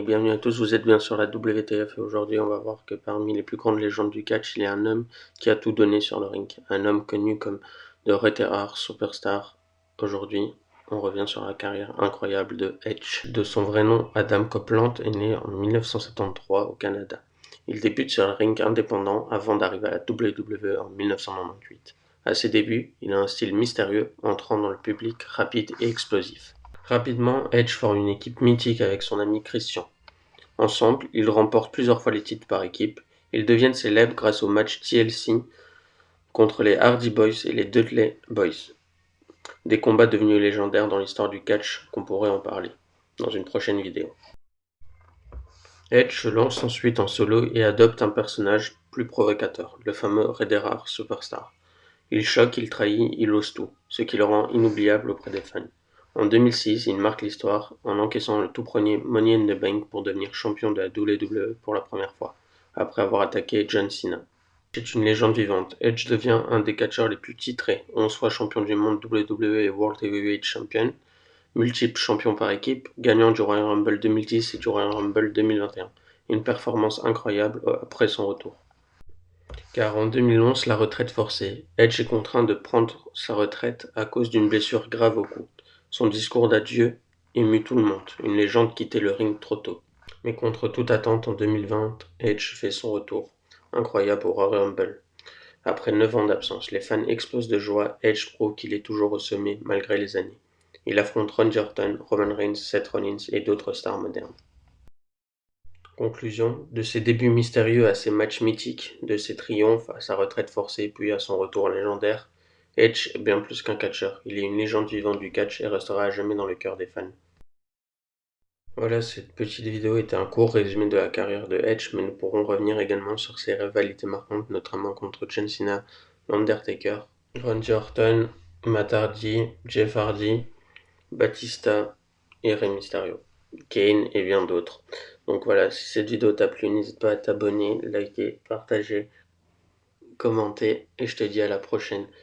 Et bienvenue à tous, vous êtes bien sur la WTF et aujourd'hui on va voir que parmi les plus grandes légendes du catch, il y a un homme qui a tout donné sur le ring. Un homme connu comme The Rated-R Superstar. Aujourd'hui, on revient sur la carrière incroyable de Edge. De son vrai nom, Adam Copeland est né en 1973 au Canada. Il débute sur le ring indépendant avant d'arriver à la WWE en 1998. À ses débuts, il a un style mystérieux, entrant dans le public rapide et explosif. Rapidement, Edge forme une équipe mythique avec son ami Christian. Ensemble, ils remportent plusieurs fois les titres par équipe. Ils deviennent célèbres grâce au match TLC contre les Hardy Boys et les Dudley Boys. Des combats devenus légendaires dans l'histoire du catch qu'on pourrait en parler dans une prochaine vidéo. Edge se lance ensuite en solo et adopte un personnage plus provocateur, le fameux Rated-R Superstar. Il choque, il trahit, il ose tout, ce qui le rend inoubliable auprès des fans. En 2006, il marque l'histoire en encaissant le tout premier Money in the Bank pour devenir champion de la WWE pour la première fois, après avoir attaqué John Cena. C'est une légende vivante. Edge devient un des catcheurs les plus titrés, 11 fois champion du monde WWE et World Heavyweight Champion, multiple champion par équipe, gagnant du Royal Rumble 2010 et du Royal Rumble 2021. Une performance incroyable après son retour. Car en 2011, la retraite forcée. Edge est contraint de prendre sa retraite à cause d'une blessure grave au cou. Son discours d'adieu émut tout le monde. Une légende quittait le ring trop tôt. Mais contre toute attente, en 2020, Edge fait son retour. Incroyable au Royal Rumble. Après 9 ans d'absence, les fans explosent de joie. Edge prouve qu'il est toujours au sommet malgré les années. Il affronte Randy Orton, Roman Reigns, Seth Rollins et d'autres stars modernes. Conclusion, de ses débuts mystérieux à ses matchs mythiques, de ses triomphes à sa retraite forcée puis à son retour légendaire, Edge est bien plus qu'un catcheur, il est une légende vivante du catch et restera à jamais dans le cœur des fans. Voilà, cette petite vidéo était un court résumé de la carrière de Edge, mais nous pourrons revenir également sur ses rivalités marquantes, notamment contre John Cena, l'Undertaker, Randy Orton, Matt Hardy, Jeff Hardy, Batista et Rey Mysterio, Kane et bien d'autres. Donc voilà, si cette vidéo t'a plu, n'hésite pas à t'abonner, liker, partager, commenter et je te dis à la prochaine.